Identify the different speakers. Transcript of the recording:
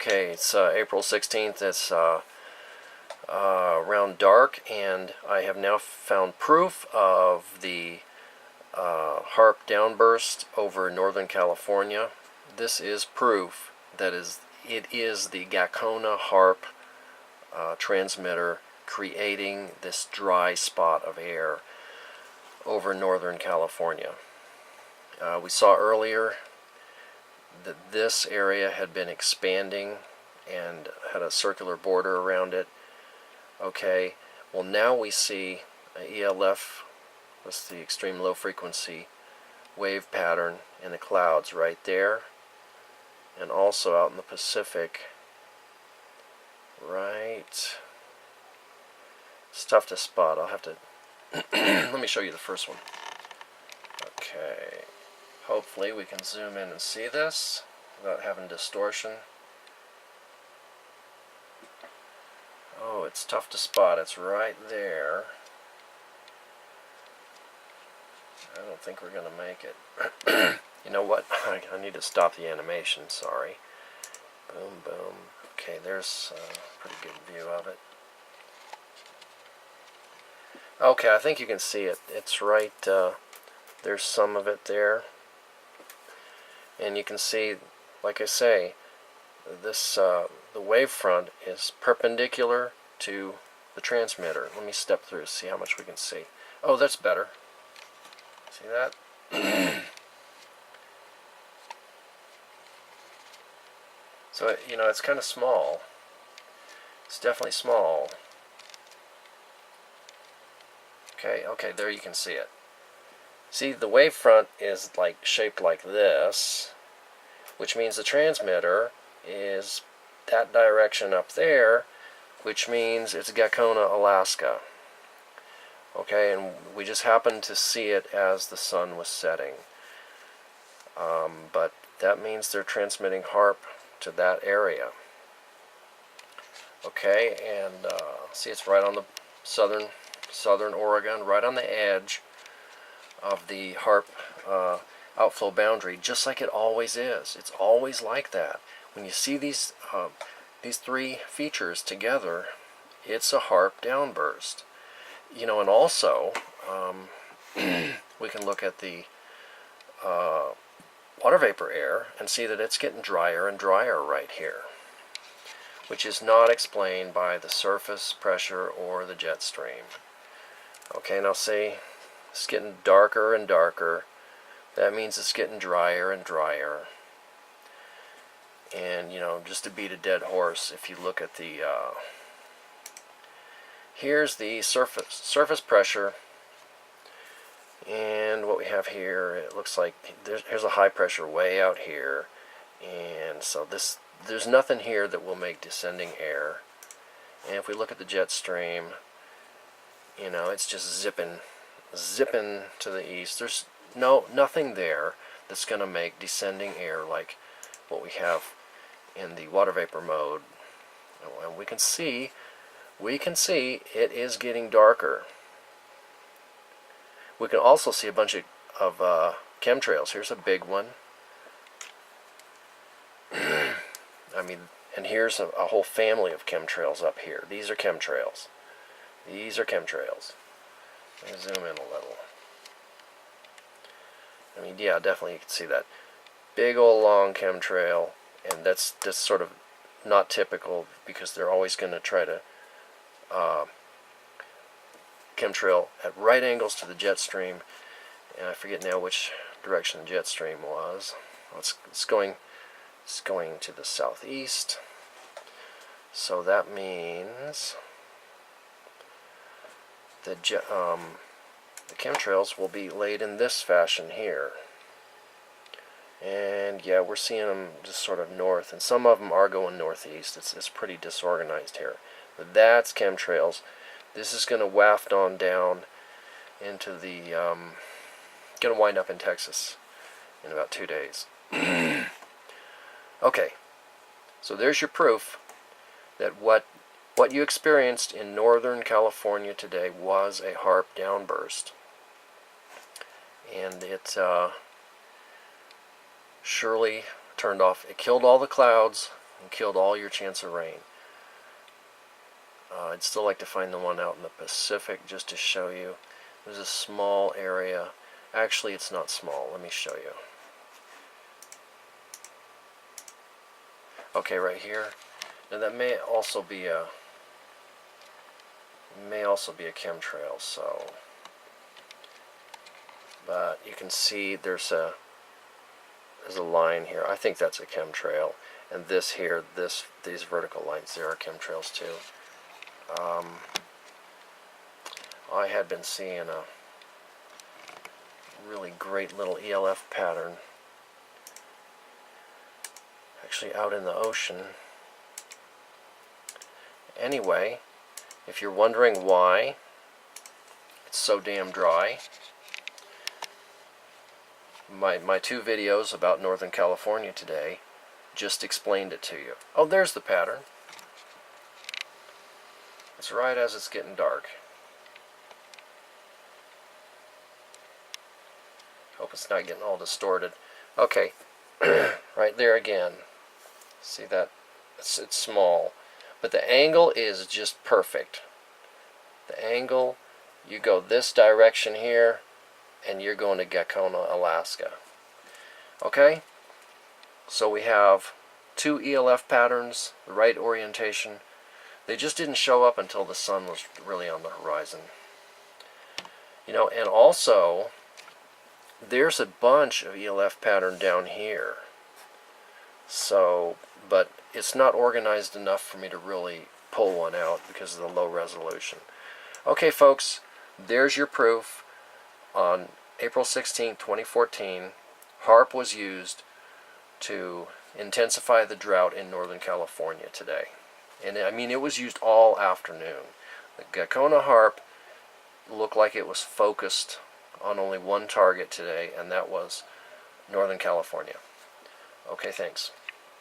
Speaker 1: Okay, it's April 16th. It's around dark, and I have now found proof of the HAARP downburst over Northern California. This is proof that it is the Gakona Haarp transmitter creating this dry spot of air over Northern California. We saw earlier that this area had been expanding and had a circular border around it. Okay, well now we see ELF, that's the extreme low frequency wave pattern in the clouds right there, and also out in the Pacific. Right, it's tough to spot. I'll have to let me show you the first one. Okay, hopefully we can zoom in and see this without having distortion. Oh, it's tough to spot. It's right there. I don't think we're going to make it. You know what? I need to stop the animation. Sorry. Boom, boom. Okay, there's a pretty good view of it. Okay, I think you can see it. It's right, there's some of it there. And you can see, like I say, this the wavefront is perpendicular to the transmitter. Let me step through to see how much we can see. Oh, that's better. See that? So, you know, it's kind of small. It's definitely small. Okay, there you can see it. See, the wavefront is like shaped like this, which means the transmitter is that direction up there, which means it's Gakona, Alaska. Okay, and we just happened to see it as the sun was setting. But that means they're transmitting HAARP to that area. Okay, and see, it's right on the southern Oregon, right on the edge of the HAARP outflow boundary, just like it always is. It's always like that. When you see these three features together, it's a HAARP downburst. You know, and also we can look at the water vapor air and see that it's getting drier and drier right here, which is not explained by the surface pressure or the jet stream. Okay, now see, it's getting darker and darker. That means it's getting drier and drier. And, you know, just to beat a dead horse, if you look at the here's the surface pressure, and what we have here, it looks like here's a high pressure way out here, and so there's nothing here that will make descending air. And if we look at the jet stream, you know, it's just zipping to the east. There's nothing there that's going to make descending air like what we have in the water vapor mode. And we can see it is getting darker. We can also see a bunch of chemtrails. Here's a big one. I mean, and here's a whole family of chemtrails up here. These are chemtrails. These are chemtrails. Let me zoom in a little. I mean, yeah, definitely you can see that big old long chemtrail, and that's sort of not typical because they're always going to try to chemtrail at right angles to the jet stream, and I forget now which direction the jet stream was. It's going to the southeast, so that means the chemtrails will be laid in this fashion here. And yeah, we're seeing them just sort of north, and some of them are going northeast. It's pretty disorganized here. But that's chemtrails. This is going to waft on down into the, going to wind up in Texas in about 2 days. Okay, so there's your proof that what you experienced in Northern California today was a HAARP downburst. And it surely turned off. It killed all the clouds, and killed all your chance of rain. I'd still like to find the one out in the Pacific just to show you. There's a small area. Actually, it's not small. Let me show you. Okay, right here. Now that may also be a chemtrail. So, but you can see there's a line here. I think that's a chemtrail, and this here, these vertical lines, there are chemtrails too. I had been seeing a really great little ELF pattern actually out in the ocean. Anyway, if you're wondering why it's so damn dry, my two videos about Northern California today just explained it to you. Oh, there's the pattern. It's right as it's getting dark. Hope it's not getting all distorted. Okay, right there again. See that? It's small. But the angle is just perfect. The angle, you go this direction here, and you're going to Gakona, Alaska. Okay? So we have two ELF patterns, the right orientation. They just didn't show up until the sun was really on the horizon. You know, and also, there's a bunch of ELF pattern down here. So, but it's not organized enough for me to really pull one out because of the low resolution. Okay, folks, there's your proof. On April 16, 2014, HAARP was used to intensify the drought in Northern California today. And I mean, it was used all afternoon. The Gakona Haarp looked like it was focused on only one target today, and that was Northern California. Okay, thanks.